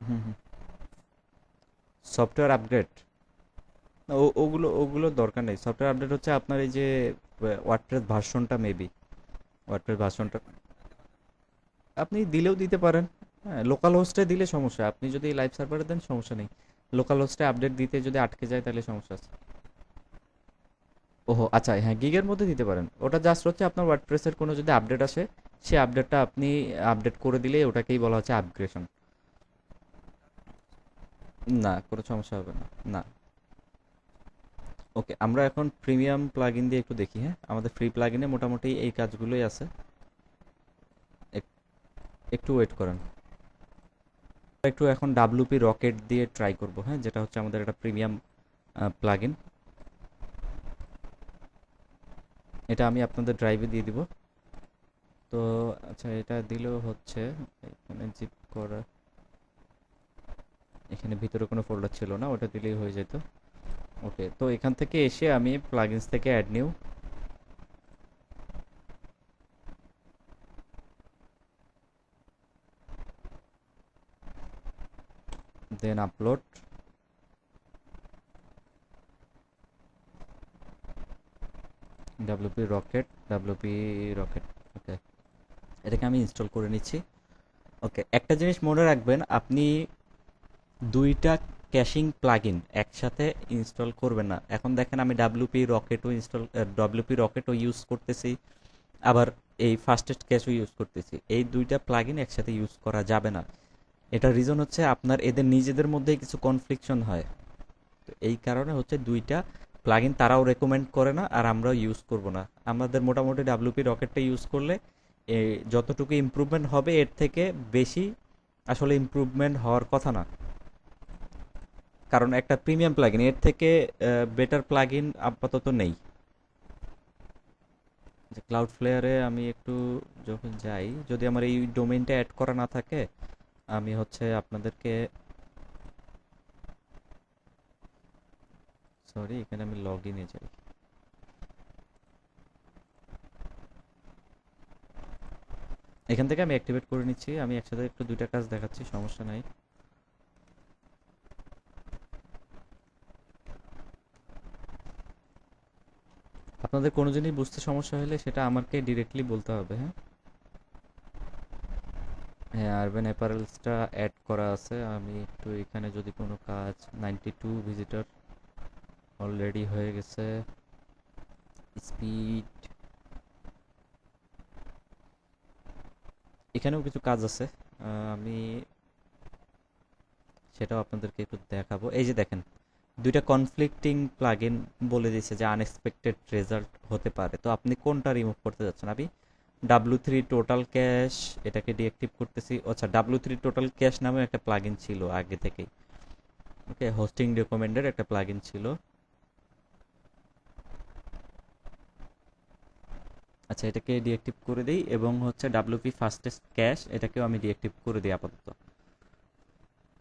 হুম হুম। সফটওয়্যার আপগ্রেড, ওগুলো ওগুলো দরকার নেই। সফটওয়্যার আপডেট হচ্ছে আপনার এই যে ওয়ার্ডপ্রেস ভার্সনটা, মেবি ওয়ার্ডপ্রেস ভার্সনটা আপনি দিলেও দিতে পারেন। হ্যাঁ, লোকাল হোস্টে দিলে সমস্যা, আপনি যদি লাইভ সার্ভারে দেন সমস্যা নেই। লোকাল হোস্টে আপডেট দিতে যদি আটকে যায় তাহলে সমস্যা আছে। ওহো আচ্ছা, হ্যাঁ, গিগের মধ্যে দিতে পারেন। ওটা জাস্ট হচ্ছে আপনার ওয়ার্ডপ্রেসের কোনো যদি আপডেট আসে, সেই আপডেটটা আপনি আপডেট করে দিলে ওটাকেই বলা হচ্ছে আপগ্রেশন। না, কোনো সমস্যা হবে না। না। ওকে, আমরা এখন প্রিমিয়াম প্লাগইন দিয়ে একটু দেখি। হ্যাঁ, আমাদের ফ্রি প্লাগইনে মোটামুটি এই কাজগুলোই আছে। এক- একটু ওয়েট করেন। একটু এখন ডাব্লুপি রকেট দিয়ে ট্রাই করব, হ্যাঁ, যেটা হচ্ছে আমাদের একটা প্রিমিয়াম প্লাগইন। এটা আমি আপনাদের ড্রাইভে দিয়ে দিব। তো আচ্ছা, এটা দিলেও হচ্ছে, এখানে জিপ করা, এখানে ভিতরে কোনো ফোল্ডার ছিল না, ওটা দিলেই হয়ে যেত। ওকে, তো এখান থেকে এসে আমি প্লাগইনস থেকে add new, then upload, WP Rocket. Okay, এটাকে আমি ইনস্টল করে নিচ্ছি। ওকে, একটা জিনিস মনে রাখবেন, আপনি দুইটা ক্যাশিং প্লাগইন একসাথে ইনস্টল করবেন না। এখন দেখেন আমি ডাব্লিউপি রকেটও ইউজ করতেছি, আবার এই ফাস্টেস্ট ক্যাশও ইউজ করতেছি। এই দুইটা প্লাগইন একসাথে ইউজ করা যাবে না। এটার রিজন হচ্ছে আপনার এদের নিজেদের মধ্যেই কিছু কনফ্লিকশন হয়। তো এই কারণে হচ্ছে দুইটা প্লাগইন তারাও রেকমেন্ড করে না, আর আমরাও ইউজ করব না। আমাদের মোটামুটি ডাব্লিউপি রকেটটা ইউজ করলে যতটুকু ইমপ্রুভমেন্ট হবে এর থেকে বেশি আসলে ইমপ্রুভমেন্ট হওয়ার কথা না, কারণ একটা প্রিমিয়াম প্লাগইন, এর থেকে বেটার প্লাগইন আপাতত নেই। যে ক্লাউড ফ্লেয়ারে আমি একটু যখন যাই, যদি আমার এই ডোমেইনটা অ্যাড করা না থাকে, আমি হচ্ছে আপনাদেরকে সরি, এখানে আমি লগ ইনে যাই। এখান থেকে আমি অ্যাক্টিভেট করে নিচ্ছি। আমি একসাথে একটু দুইটা কাজ দেখাচ্ছি, সমস্যা নাই। আপনাদের কোনো জিনিস বুঝতে সমস্যা হলে সেটা আমাকে ডিরেক্টলি বলতে হবে, হ্যাঁ। হ্যাঁ, আরবান অ্যাপারেলসটা অ্যাড করা আছে। আমি একটু এখানে যদি কোনো কাজ, 92 ভিজিটর অলরেডি হয়ে গেছে। স্পিড, এখানেও কিছু কাজ আছে। আমি সেটাও আপনাদেরকে একটু দেখাবো। এই যে দেখেন, দুইটা কনফ্লিক্টিং প্লাগইন বলে দিয়েছে যে আনএক্সপেক্টেড রেজাল্ট হতে পারে। তো আপনি কোনটা রিমুভ করতে যাচ্ছেন? আমি W3 টোটাল ক্যাশ এটাকে ডিঅ্যাক্টিভ করতেছি। আচ্ছা, W3 টোটাল ক্যাশ নামে একটা প্লাগইন ছিল আগে থেকেই। ওকে, হোস্টিং রেকমেন্ডের একটা প্লাগইন ছিল। আচ্ছা, এটাকে ডিঅ্যাক্টিভ করে দেই এবং হচ্ছে WP ফাস্টেস্ট ক্যাশ এটাকেও আমি ডিঅ্যাক্টিভ করে দিই আপাতত।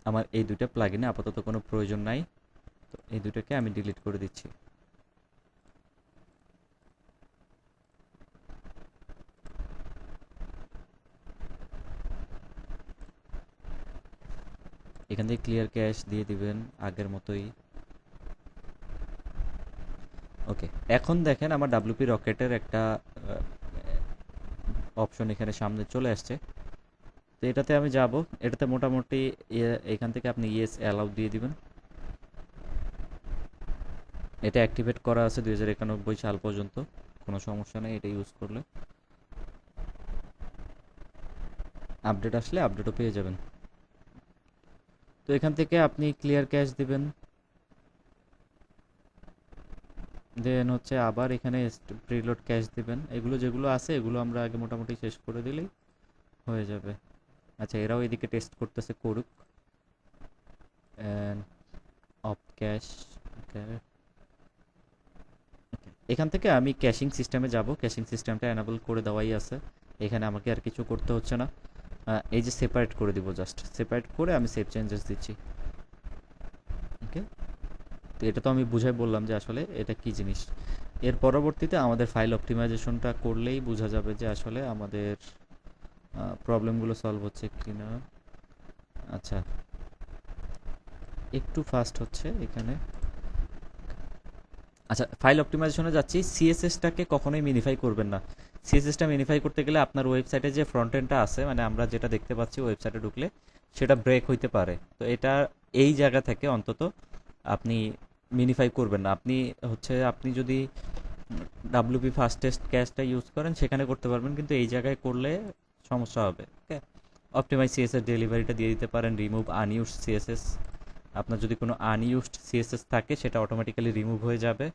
আমার এই দুইটা প্লাগইনে আপাতত কোনো প্রয়োজন নাই, তো এই দুটোকে আমি ডিলিট করে দিচ্ছি। এখান থেকে ক্লিয়ার ক্যাশ দিয়ে দিবেন আগের মতোই। ওকে, এখন দেখেন আমার WP রকেটের একটা অপশন এখানে সামনে চলে আসছে। তো এটাতে আমি যাব। এটাতে মোটামুটি এখান থেকে আপনি ইয়েস অ্যালাউ দিয়ে দিবেন। এটা অ্যাক্টিভেট করা আছে 2091 সাল পর্যন্ত, কোনো সমস্যা নেই এটা ইউজ করলে। আপডেট আসলে আপডেটও পেয়ে যাবেন। তো এখান থেকে আপনি ক্লিয়ার ক্যাশ দিবেন। দেন হচ্ছে আবার এখানে প্রিলোড ক্যাশ দিবেন। এগুলো যেগুলো আছে এগুলো আমরা আগে মোটামুটি শেষ করে দিলেই হয়ে যাবে। আচ্ছা, এরাও এদিকে টেস্ট করতেছে, করুক। And of cash. ওকে, এখান থেকে আমি ক্যাশিং সিস্টেমে যাব। ক্যাশিং সিস্টেমটা এনাবল করে দেওয়াই আছে, এখানে আমাকে আর কিছু করতে হচ্ছে না। এই যে সেপারেট করে দিব, জাস্ট সেপারেট করে আমি সেভ চেঞ্জেস দিচ্ছি। ওকে, তো এটা তো আমি বুঝাই বললাম যে আসলে এটা কি জিনিস। এর পরবর্তীতে আমাদের ফাইল অপটিমাইজেশনটা করলেই বোঝা যাবে যে আসলে আমাদের প্রবলেমগুলো সলভ হচ্ছে কিনা। আচ্ছা, একটু ফাস্ট হচ্ছে এখানে। আচ্ছা, ফাইল অপটিমাইজেশনে যাচ্ছি। সিএসএসটাকে কখনোই মিনিফাই করবেন না। সিএসএসটা মিনিফাই করতে গেলে আপনার ওয়েবসাইটে যে ফ্রন্ট এন্ডটা আছে, মানে আমরা যেটা দেখতে পাচ্ছি ওয়েবসাইটে ঢুকলে, সেটা ব্রেক হইতে পারে। তো এটা এই জায়গা থেকে অন্তত আপনি মিনিফাই করবেন না। আপনি হচ্ছে আপনি যদি ডাব্লিউপি ফাস্টেস্ট ক্যাশটা ইউজ করেন সেখানে করতে পারবেন, কিন্তু এই জায়গায় করলে সমস্যা হবে। ওকে, অপটিমাইজ সিএসএস ডেলিভারিটা দিয়ে দিতে পারেন, রিমুভ আনইউজড সিএসএস। আপনার যদি কোনো আনইউজড সিএসএস থাকে সেটা অটোমেটিক্যালি রিমুভ হয়ে যাবে।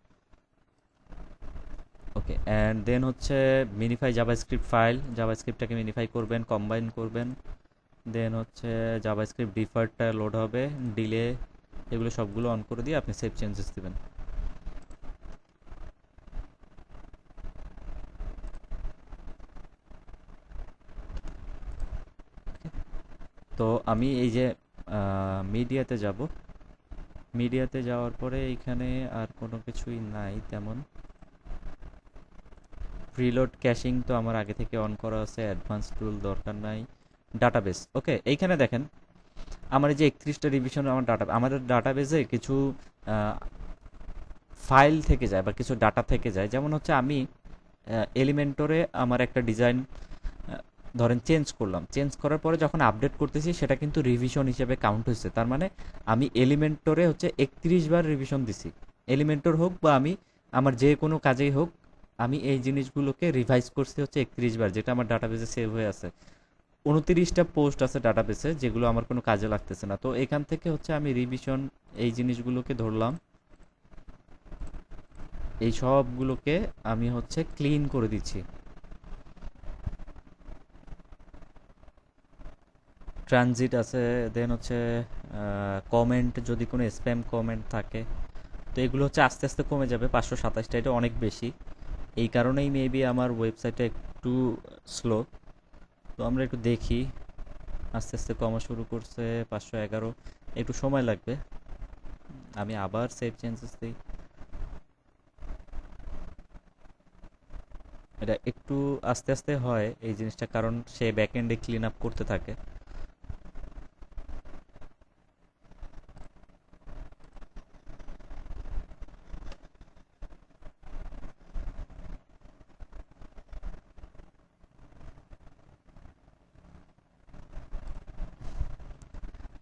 ওকে, অ্যান্ড দেন হচ্ছে মিনিফাই জাভাস্ক্রিপ্ট ফাইল। জাভাস্ক্রিপ্টটাকে মিনিফাই করবেন, কম্বাইন করবেন। দেন হচ্ছে জাভাস্ক্রিপ্ট ডিফার্টটা লোড হবে, ডিলে, এগুলো সবগুলো অন করে দিয়ে আপনি সেভ চেঞ্জেস দিবেন। তো আমি এই যে মিডিয়াতে যাব। মিডিয়াতে যাওয়ার পরে এইখানে আর কোনো কিছুই নাই তেমন। প্রিলোড ক্যাশিং তো আমার আগে থেকে অন করা আছে, অ্যাডভান্স টুল দরকার নাই। ডাটাবেস, ওকে, এইখানে দেখেন আমার এই যে 31টা রিভিশন আমার আমাদের ডাটাবেসে কিছু ফাইল থেকে যায় বা কিছু ডাটা থেকে যায়। যেমন হচ্ছে আমি এলিমেন্টরে আমার একটা ডিজাইন ধরেন চেঞ্জ করলাম, চেঞ্জ করার পরে যখন আপডেট করতেছি সেটা কিন্তু রিভিশন হিসেবে কাউন্ট হয়েছে। তার মানে আমি এলিমেন্টরে হচ্ছে 31 বার রিভিশন দিছি। এলিমেন্টর হোক বা আমি আমার যে কোনো কাজেই হোক, আমি এই জিনিসগুলোকে রিভাইজ করছি হচ্ছে 31 বার, যেটা আমার ডাটাবেসে সেভ হয়ে আছে। 29টা পোস্ট আছে ডাটাবেসে যেগুলো আমার কোনো কাজে লাগতেছে না। তো এখান থেকে হচ্ছে আমি রিভিশন এই জিনিসগুলোকে ধরলাম, এই সবগুলোকে আমি হচ্ছে ক্লিন করে দিচ্ছি। ট্রানজিট আছে, দেন হচ্ছে কমেন্ট, যদি কোনো স্প্যাম কমেন্ট থাকে তো এগুলো হচ্ছে আস্তে আস্তে কমে যাবে। 527টা, এটা অনেক বেশি। এই কারণেই মেবি আমার ওয়েবসাইটটা একটু স্লো। তো আমরা একটু দেখি, আস্তে আস্তে কমা শুরু করছে। 511, একটু সময় লাগবে। আমি আবার সেভ চেঞ্জেস দিই। এটা একটু আস্তে আস্তে হয় এই জিনিসটা, কারণ সে ব্যাকএন্ডে ক্লিন আপ করতে থাকে।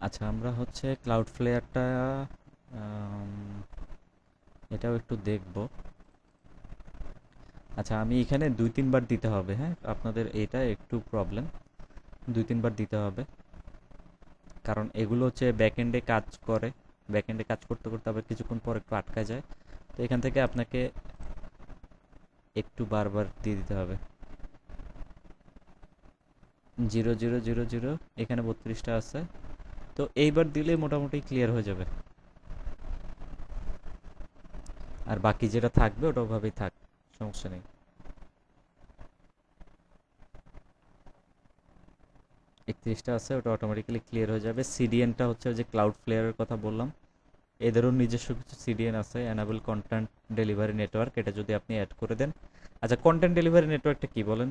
আচ্ছা, আমরা হচ্ছে ক্লাউড ফ্লেয়ারটা এটাও একটু দেখব। আচ্ছা, আমি এখানে 2-3 বার দিতে হবে, হ্যাঁ? আপনাদের এটা একটু প্রবলেম, 2-3 বার দিতে হবে, কারণ এগুলো হচ্ছে ব্যাকএন্ডে কাজ করে। ব্যাকএন্ডে কাজ করতে করতে আবার কিছুক্ষণ পর একটু আটকা যায়। তো এখান থেকে আপনাকে একটু বারবার দিয়ে দিতে হবে। 0000, এখানে 32টা আছে। তো এইবার দিলেই মোটামুটি ক্লিয়ার হয়ে যাবে। আর বাকি যেটা থাকবে ওটা ওভাবেই থাক, সমস্যা নেই। 31টা আছে, ওটা অটোমেটিক্যালি ক্লিয়ার হয়ে যাবে। সিডিএনটা হচ্ছে ওই যে ক্লাউড ফ্লেয়ারের কথা বললাম, এদেরও নিজস্ব কিছু সিডিএন আছে, এনাবল কন্টেন্ট ডেলিভারি নেটওয়ার্ক, এটা যদি আপনি অ্যাড করে দেন। আচ্ছা, কন্টেন্ট ডেলিভারি নেটওয়ার্কটা কি বলেন?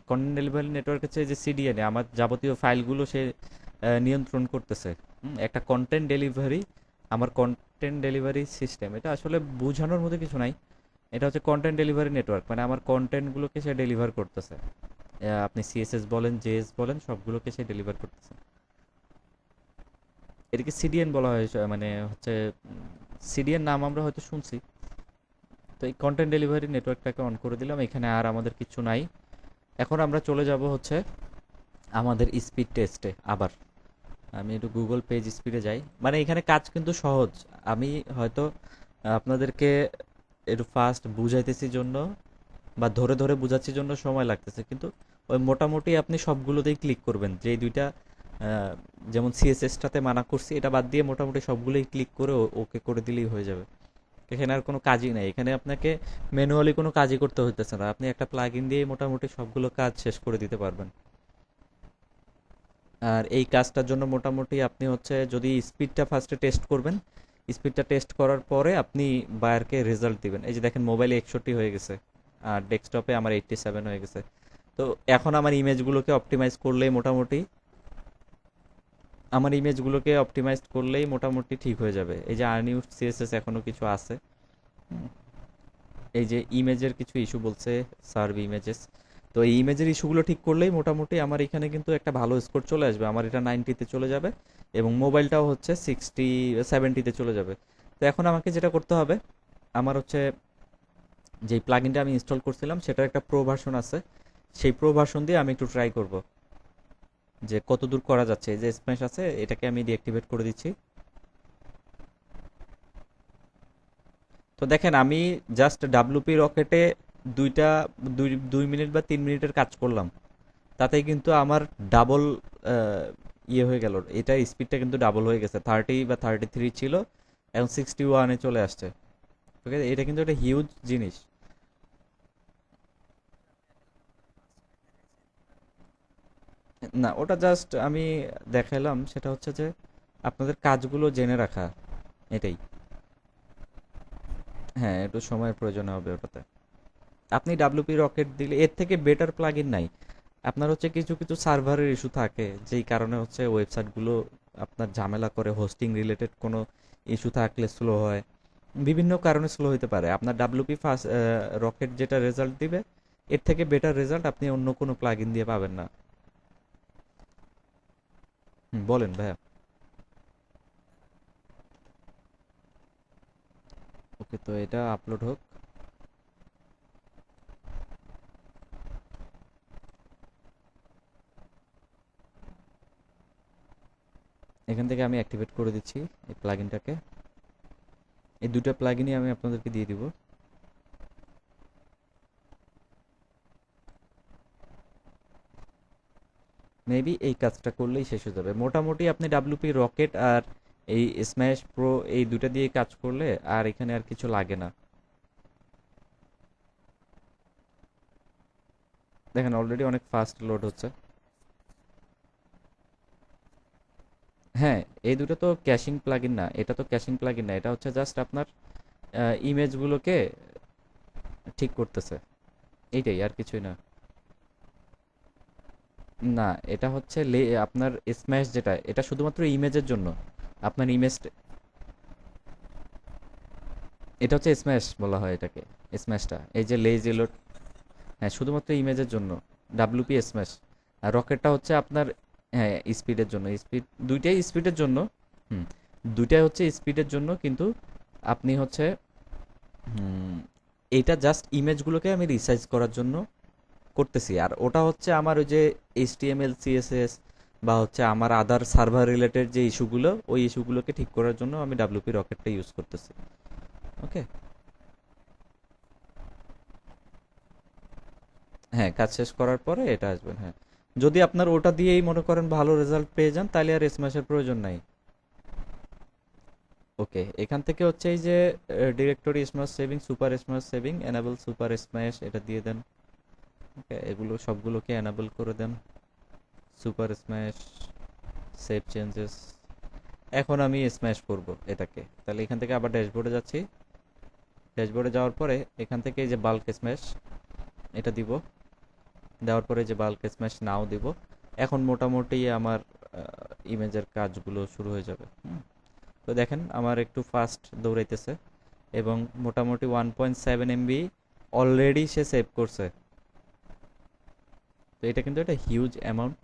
কন্টেন্ট ডেলিভারি নেটওয়ার্ক হচ্ছে যে সিডিএন এ আমার যাবতীয় ফাইলগুলো সে নিয়ন্ত্রণ করতেছে। একটা কন্টেন্ট ডেলিভারি, আমার কন্টেন্ট ডেলিভারি সিস্টেম, এটা আসলে বোঝানোর মধ্যে কিছু নাই। এটা হচ্ছে কন্টেন্ট ডেলিভারি নেটওয়ার্ক, মানে আমার কন্টেন্টগুলোকে সে ডেলিভার করতেছে। আপনি সিএসএস বলেন, জেএস বলেন, সবগুলোকে সে ডেলিভার করতেছে। এটাকে সিডিএন বলা হয়, মানে হচ্ছে সিডিএন নাম আমরা হয়তো শুনছি। তো এই কন্টেন্ট ডেলিভারি নেটওয়ার্কটাকে অন করে দিলাম, এখানে আর আমাদের কিছু নাই। এখন আমরা চলে যাব হচ্ছে আমাদের স্পিড টেস্টে আবার। আমি একটু গুগল পেজ স্পিডে যাই, মানে এখানে কাজ কিন্তু সহজ। আমি হয়তো আপনাদেরকে একটু ফাস্ট বুঝাইতেছি জন্য বা ধরে ধরে বুঝাচ্ছি জন্য সময় লাগতেছে, কিন্তু ওই মোটামুটি আপনি সবগুলোতেই ক্লিক করবেন, যেই দুইটা যেমন সিএসএসটাতে মানা করছি, এটা বাদ দিয়ে মোটামুটি সবগুলোই ক্লিক করে ওকে করে দিলেই হয়ে যাবে। এখানে আর কোনো কাজই নাই, এখানে আপনাকে ম্যানুয়ালি কোনো কাজই করতে হইতেছে না, আপনি একটা প্লাগ ইন দিয়েই মোটামুটি সবগুলো কাজ শেষ করে দিতে পারবেন। আর এই কাজটার জন্য মোটামুটি আপনি হচ্ছে যদি স্পিডটা ফার্স্টে টেস্ট করবেন, স্পিডটা টেস্ট করার পরে আপনি বায়ারকে রেজাল্ট দিবেন। এই যে দেখেন, মোবাইলে 61 হয়ে গেছে আর ডেস্কটপে আমার 87 হয়ে গেছে। তো এখন আমার ইমেজগুলোকে অপটিমাইজ করলেই মোটামুটি, ঠিক হয়ে যাবে। এই যে আনইউজড সিএসএস এখনো কিছু আছে। হুম, এই যে ইমেজের কিছু ইস্যু বলছে, সার্ভ ইমেজেস। তো এই ইমেজের ইস্যুগুলো ঠিক করলেই মোটামুটি আমার এখানে কিন্তু একটা ভালো স্কোর চলে আসবে, আমার এটা 90-তে চলে যাবে এবং মোবাইলটাও হচ্ছে 70-তে চলে যাবে। তো এখন আমাকে যেটা করতে হবে, আমার হচ্ছে যেই প্লাগইনটা আমি ইনস্টল করছিলাম সেটার একটা প্রো ভার্সন আছে, সেই প্রো ভার্সন দিয়ে আমি একটু ট্রাই করব যে কত দূর করা যাচ্ছে। এই যে স্ম্যাশ আছে, এটাকে আমি ডিঅ্যাক্টিভেট করে দিচ্ছি। তো দেখেন, আমি জাস্ট ডাব্লুপি রকেটে দুইটা 2 মিনিট বা 3 মিনিটের কাজ করলাম, তাতেই কিন্তু আমার ডাবল ইয়ে হয়ে গেল, এটার স্পিডটা কিন্তু ডাবল হয়ে গেছে। 30 বা 33 ছিল, এখন 61-এ চলে আসছে। ঠিক আছে, এটা কিন্তু একটা হিউজ জিনিস। না, ওটা জাস্ট আমি দেখাইলাম, সেটা হচ্ছে যে আপনাদের কাজগুলো জেনে রাখা, এটাই। হ্যাঁ, একটু সময়ের প্রয়োজন হবে ওটাতে। আপনি ডাব্লিউপি রকেট দিলে এর থেকে বেটার প্লাগইন নাই। আপনার হচ্ছে কিছু কিছু সার্ভারের ইস্যু থাকে, যেই কারণে হচ্ছে ওয়েবসাইটগুলো আপনার ঝামেলা করে, হোস্টিং রিলেটেড কোনো ইস্যু থাকলে স্লো হয়, বিভিন্ন কারণে স্লো হতে পারে। আপনার ডাব্লিউপি ফার্স্ট রকেট যেটা রেজাল্ট দিবে, এর থেকে বেটার রেজাল্ট আপনি অন্য কোনো প্লাগইন দিয়ে পাবেন না। বলেন ভাইয়া। ওকে, তো এটা আপলোড হোক। এখান থেকে আমি অ্যাক্টিভেট করে দিচ্ছি এই প্লাগইনটাকে। এই দুটো প্লাগইনই আমি আপনাদেরকে দিয়ে দিব। মেবি এই কাজটা করলেই শেষ হয়ে যাবে মোটামুটি। আপনি ডাব্লিউপি রকেট আর এই স্ম্যাশ প্রো, এই দুটো দিয়ে কাজ করলে আর এখানে আর কিছু লাগে না। দেখেন, অলরেডি অনেক ফাস্ট লোড হচ্ছে। হ্যাঁ, এই দুটো তো ক্যাশিং প্লাগইন না, এটা তো ক্যাশিং প্লাগইন না, এটা হচ্ছে জাস্ট আপনার ইমেজগুলোকে ঠিক করতেছে। এইটাই, আর কিছুই না। না, এটা হচ্ছে আপনার স্ম্যাশ যেটা, এটা শুধুমাত্র ইমেজের জন্য। আপনার ইমেজ, এটা হচ্ছে স্ম্যাশ বলা হয় এটাকে, স্ম্যাশটা। এই যে লেজ এলো, হ্যাঁ, শুধুমাত্র ইমেজের জন্য ডাব্লিউপি স্ম্যাশ। আর রকেটটা হচ্ছে আপনার, হ্যাঁ, স্পিডের জন্য। স্পিড দুইটাই স্পিডের জন্য। হুম, দুইটাই হচ্ছে স্পিডের জন্য, কিন্তু আপনি হচ্ছে হুম, এইটা জাস্ট ইমেজগুলোকে আমি রিসাইজ করার জন্য করতেছি। আর ওটা হচ্ছে আমার ওই যে এইচটিএমএল সিএসএস বা হচ্ছে আমার আদার সার্ভার রিলেটেড যে ইস্যুগুলো, ওই ইস্যুগুলোকে ঠিক করার জন্য আমি ডাব্লিউপি রকেটটা ইউজ করতেছি। ওকে। হ্যাঁ, কাজ শেষ করার পরে এটা আসবেন, হ্যাঁ। যদি আপনার ওটা দিয়েই মনে করেন ভালো রেজাল্ট পেয়ে যান, তাহলে আর স্ম্যাশের প্রয়োজন নাই। ওকে, এখান থেকে হচ্ছে এই যে directory smush saving, super smush saving, enable super smush, এটা দিয়ে দেন। ওকে, এগুলো সবগুলোকে এনাবল করে দেন। Super smush, save changes. এখন আমি স্ম্যাশ করব এটাকে, তাহলে এখান থেকে আবার ড্যাশবোর্ডে যাচ্ছি। ড্যাশবোর্ডে যাওয়ার পরে এখান থেকে এই যে বাল্ক স্ম্যাশ, এটা দিব। দেওয়ার পরে যে বাল্ক স্ম্যাশ নাও দিব। এখন মোটামুটি আমার ইমেজের কাজগুলো শুরু হয়ে যাবে। তো দেখেন আমার একটু ফাস্ট দৌড়াইতেছে, এবং মোটামুটি 1.7 MB অলরেডি সে সেভ করছে। তো এটা কিন্তু একটা হিউজ অ্যামাউন্ট।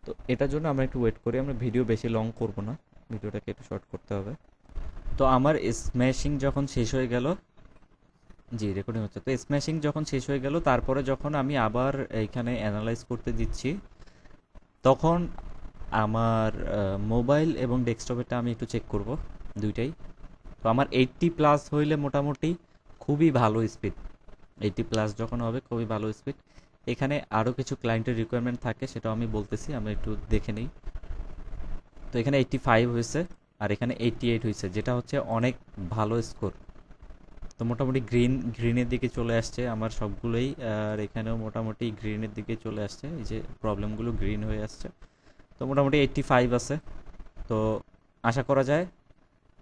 তো এটার জন্য আমরা একটু ওয়েট করি, আমরা ভিডিও বেশি লং করব না, ভিডিওটাকে একটু শর্ট করতে হবে। তো আমার স্ম্যাশিং যখন শেষ হয়ে গেল, জি রেকর্ডিং হচ্ছে, তো স্ম্যাশিং যখন শেষ হয়ে গেল, তারপরে যখন আমি আবার এইখানে অ্যানালাইজ করতে দিচ্ছি, তখন আমার মোবাইল এবং ডেস্কটপেরটা আমি একটু চেক করব, দুইটাই। তো আমার 80+ হইলে মোটামুটি খুবই ভালো স্পিড। 80+ যখন হবে খুবই ভালো স্পিড। এখানে আরও কিছু ক্লায়েন্টের রিকোয়ারমেন্ট থাকে, সেটাও আমি বলতেছি, আমরা একটু দেখে নিই। তো এখানে 85 হয়েছে, আর এখানে 88 হয়েছে, যেটা হচ্ছে অনেক ভালো স্কোর। তো মোটামুটি গ্রিনের দিকে চলে আসছে আমার সবগুলোই, আর এখানেও মোটামুটি গ্রিনের দিকে চলে আসছে, এই যে প্রবলেমগুলো গ্রিন হয়ে আসছে। তো মোটামুটি 85 আছে। তো আশা করা যায়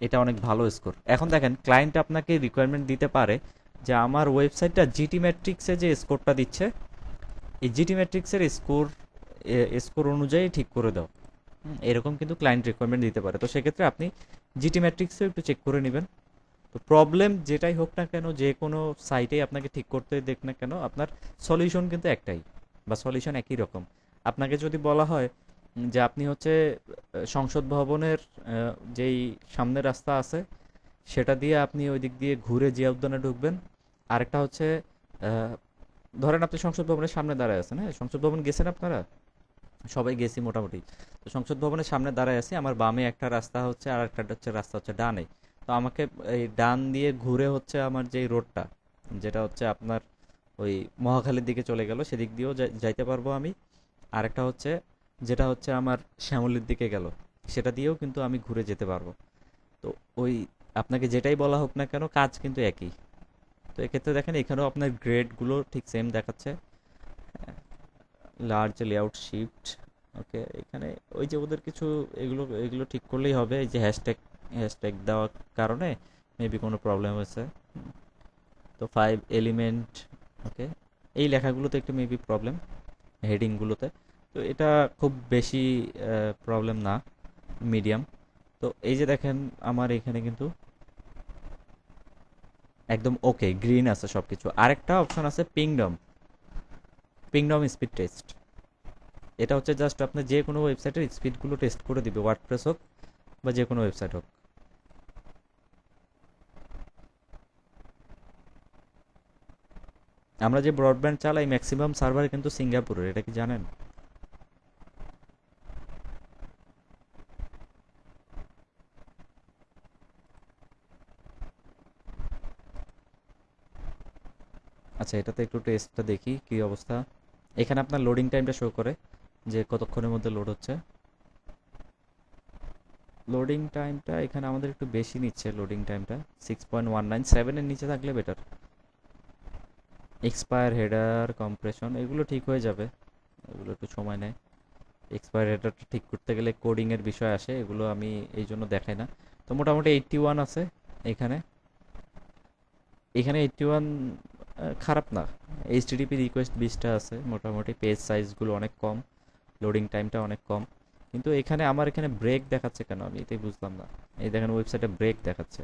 এটা অনেক ভালো স্কোর। এখন দেখেন, ক্লায়েন্ট আপনাকে রিকোয়ারমেন্ট দিতে পারে যে আমার ওয়েবসাইটটা জিটি ম্যাট্রিক্সে যে স্কোরটা দিচ্ছে, এই জিটি ম্যাট্রিক্সের স্কোর স্কোর অনুযায়ী ঠিক করে দাও। এরকম কিন্তু ক্লায়েন্ট রিকোয়ারমেন্ট দিতে পারে। তো সেক্ষেত্রে আপনি জিটি ম্যাট্রিক্সেও একটু চেক করে নেবেন। তো প্রবলেম যেটাই হোক না কেন, যে কোনো সাইটেই আপনাকে ঠিক করতে দেখ না কেন, আপনার সলিউশন কিন্তু একটাই, বা সলিউশন একই রকম। আপনাকে যদি বলা হয় যে আপনি হচ্ছে সংসদ ভবনের যেই সামনের রাস্তা আছে, সেটা দিয়ে আপনি ওই দিক দিয়ে ঘুরে জিয়া উদ্যানে ঢুকবেন। আরেকটা হচ্ছে আহ, ধরেন আপনি সংসদ ভবনের সামনে দাঁড়ায় আছেন, হ্যাঁ, সংসদ ভবন গেছেন আপনারা? সবাই গেছি মোটামুটি। তো সংসদ ভবনের সামনে দাঁড়ায় আছি, আমার বামে একটা রাস্তা হচ্ছে, আর একটা হচ্ছে রাস্তা হচ্ছে ডানে। তো আমাকে এই ডান দিয়ে ঘুরে হচ্ছে আমার যে রোডটা, যেটা হচ্ছে আপনার ওই মহাখালীর দিকে চলে গেল, সেদিক দিয়েও যাইতে পারবো আমি। আরেকটা হচ্ছে যেটা হচ্ছে আমার শ্যামলীর দিকে গেল, সেটা দিয়েও কিন্তু আমি ঘুরে যেতে পারবো। তো ওই আপনাকে যেটাই বলা হোক না কেন, কাজ কিন্তু একই। তো এক্ষেত্রে দেখেন এখানেও আপনার গ্রেডগুলো ঠিক সেম দেখাচ্ছে। Large layout shift. ওকে, এখানে ওই যে ওদের কিছু এগুলো এগুলো ঠিক করলেই হবে, এই যে হ্যাশট্যাগ দেওয়ার কারণে মেবি কোনো প্রবলেম হয়েছে। তো 5 এলিমেন্ট। ওকে, এই লেখাগুলোতে একটু মেবি প্রবলেম, হেডিংগুলোতে। তো এটা খুব বেশি প্রবলেম না, মিডিয়াম। তো এই যে দেখেন আমার এখানে কিন্তু একদম ওকে গ্রিন আছে সব কিছু। আরেকটা অপশন আছে পিংডম, পিংডম স্পিড টেস্ট। এটা হচ্ছে জাস্ট আপনি যে কোনো ওয়েবসাইটের স্পিডগুলো টেস্ট করে দিবে, ওয়ার্ডপ্রেস হোক বা যে কোনো ওয়েবসাইট হোক। আমরা যে ব্রডব্যান্ড চালাই ম্যাক্সিমাম সার্ভার কিন্তু সিঙ্গাপুরের, এটা কি জানেন? আচ্ছা, এটাতে একটু টেস্টটা দেখি কি অবস্থা। এখানে আপনার লোডিং টাইমটা শো করে যে কতক্ষণের মধ্যে লোড হচ্ছে। লোডিং টাইমটা এখানে আমাদের একটু বেশি নিচ্ছে, লোডিং টাইমটা 6.19, 7-এর নিচে থাকলে বেটার। এক্সপায়ার হেডার কম্প্রেশন এগুলো ঠিক হয়ে যাবে, এগুলো একটু সময় নেয়। এক্সপায়ার হেডারটা ঠিক করতে গেলে কোডিংয়ের বিষয় আসে, এগুলো আমি এই জন্য দেখাই না। তো মোটামুটি 81 আছে এখানে। এখানে 81 খারাপ না। এইচটিটিপি রিকোয়েস্ট 20টা আছে, মোটামুটি পেজ সাইজগুলো অনেক কম, লোডিং টাইমটা অনেক কম। কিন্তু এখানে আমার এখানে ব্রেক দেখাচ্ছে কেন, আমি এটাই বুঝলাম না। এই দেখেন ওয়েবসাইটে ব্রেক দেখাচ্ছে,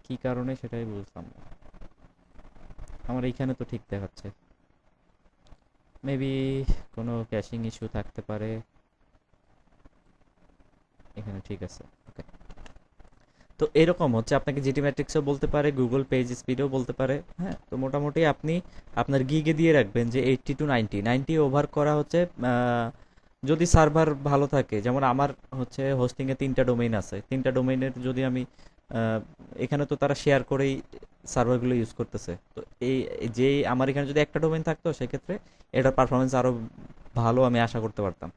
কি কারণে সেটাই বুঝলাম না। আমার এইখানে তো ঠিক দেখাচ্ছে। মেবি কোনো ক্যাশিং ইস্যু থাকতে পারে। এখানে ঠিক আছে, ওকে। তো এরকম হচ্ছে আপনাকে জিটি ম্যাট্রিক্সও বলতে পারে, গুগল পেজ স্পিডও বলতে পারে। হ্যাঁ, তো মোটামুটি আপনি আপনার গিগে দিয়ে রাখবেন যে 80 to 90 ওভার করা হচ্ছে। যদি সার্ভার ভালো থাকে, যেমন আমার হচ্ছে হোস্টিংয়ে 3টা ডোমেইন আছে, 3টা ডোমেইনের যদি আমি আহ, এখানে তো তারা শেয়ার করেই সার্ভারগুলো ইউজ করতেছে। তো এই যে আমার এখানে যদি একটা ডোমেইন থাকতো, সেক্ষেত্রে এটার পারফরমেন্স আরো ভালো আমি আশা করতে পারতাম।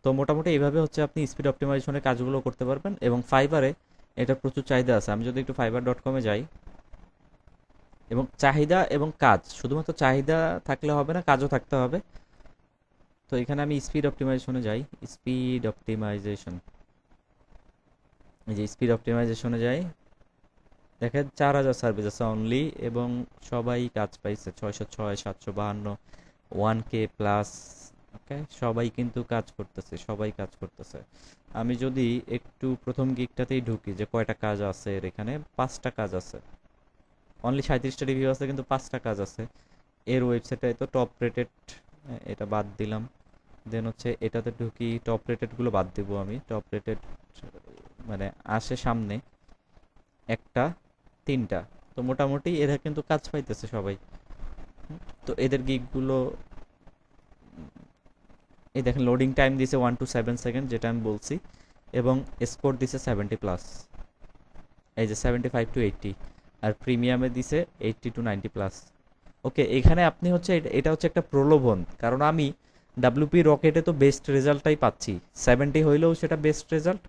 তো মোটামুটি এইভাবে হচ্ছে আপনি স্পিড অপটিমাইজেশনের কাজগুলো করতে পারবেন, এবং ফাইবারে এটা প্রচুর চাহিদা আছে। আমি যদি একটু fiverr.com-এ যাই, এবং চাহিদা এবং কাজ, শুধুমাত্র চাহিদা থাকলে হবে না, কাজও থাকতে হবে। তো এখানে আমি স্পিড অপটিমাইজেশনে যাই, স্পিড অপটিমাইজেশন, এই যে স্পিড অপটিমাইজেশনে যাই, দেখেন 4000 সার্ভিস আছে অনলি, এবং সবাই কাজ পাইছে, 606, 752, 1K প্লাস। ওকে, সবাই কিন্তু কাজ করতেছে, সবাই কাজ করতেছে। আমি যদি একটু প্রথম গিগটাতেই ঢুকি যে কয়টা কাজ আছে এর, এখানে 5টা কাজ আছে। অনলি 37টা রিভিউ আছে, কিন্তু 5টা কাজ আছে। এর ওয়েবসাইটে তো টপ রেটেড, এটা বাদ দিলাম। দেন হচ্ছে এটাতে ঢুকি, টপ রেটেড গুলো বাদ দিব আমি। টপ রেটেড মানে আসে সামনে একটা, 3টা। তো মোটামুটি এরা কিন্তু কাজ পাইতেছে সবাই। তো এদের গিগগুলো, এই দেখেন লোডিং টাইম দিছে 1 to 7 সেকেন্ড, যেটা আমি বলছি, এবং স্কোর দিছে 70+, এই যে 75 to 80। আর প্রিমিয়ামে দিছে 80 to 90+। ওকে, এখানে আপনি হচ্ছে এটা হচ্ছে একটা প্রলোভন, কারণ আমি ডাব্লিউপি রকেটে তো বেস্ট রেজাল্টটাই পাচ্ছি। 70 হইলেও সেটা বেস্ট রেজাল্ট,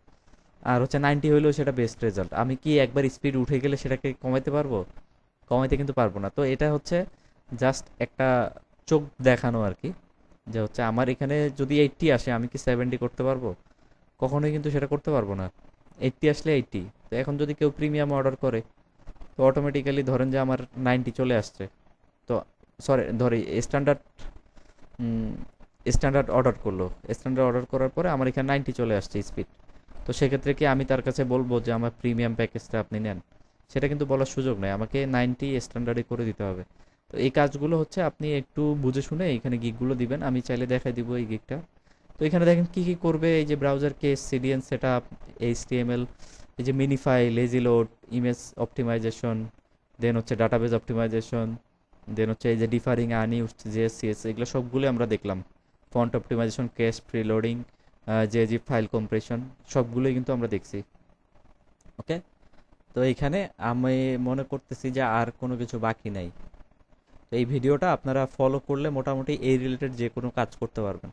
আর হচ্ছে 90 হইলেও সেটা বেস্ট রেজাল্ট। আমি কি একবার স্পিড উঠে গেলে সেটাকে কমাইতে পারবো? কমাইতে কিন্তু পারবো না। তো এটা হচ্ছে জাস্ট একটা চোখ দেখানো আর কি, যে হচ্ছে আমার এখানে যদি 80 আসে, আমি কি 70 করতে পারবো? কখনোই কিন্তু সেটা করতে পারবো না। 80 আসলে 80। তো এখন যদি কেউ প্রিমিয়াম অর্ডার করে, তো অটোমেটিক্যালি ধরেন যে আমার 90 চলে আসছে। তো সরি, ধরি স্ট্যান্ডার্ড, স্ট্যান্ডার্ড অর্ডার করলো, স্ট্যান্ডার্ড অর্ডার করার পরে আমার এখানে 90 চলে আসছে স্পিড। তো সেক্ষেত্রে কি আমি তার কাছে বলবো যে আমার প্রিমিয়াম প্যাকেজটা আপনি নেন? সেটা কিন্তু বলার সুযোগ নেই, আমাকে 90 স্ট্যান্ডার্ডে করে দিতে হবে। তো এই কাজগুলো হচ্ছে আপনি একটু বুঝে শুনে এখানে গিগগুলো দিবেন। আমি চাইলে দেখাই দিব এই গিগটা। তো এখানে দেখেন কি কি করবে, এই যে browser cache, CDN setup, HTML, এই যে minify, lazy load, image optimization, then হচ্ছে ডাটাবেজ অপটিমাইজেশন, দেন হচ্ছে এই যে ডিফারিং আনইউজড জেএসসিএস, এগুলো সবগুলো আমরা দেখলাম। Font optimization, cache preloading, GZIP file compression, সবগুলোই কিন্তু আমরা দেখছি। ওকে, তো এইখানে আমি মনে করতেছি যে আর কোনো কিছু বাকি নাই। তো এই ভিডিওটা আপনারা ফলো করলে মোটামুটি এই রিলেটেড যে কোনো কাজ করতে পারবেন।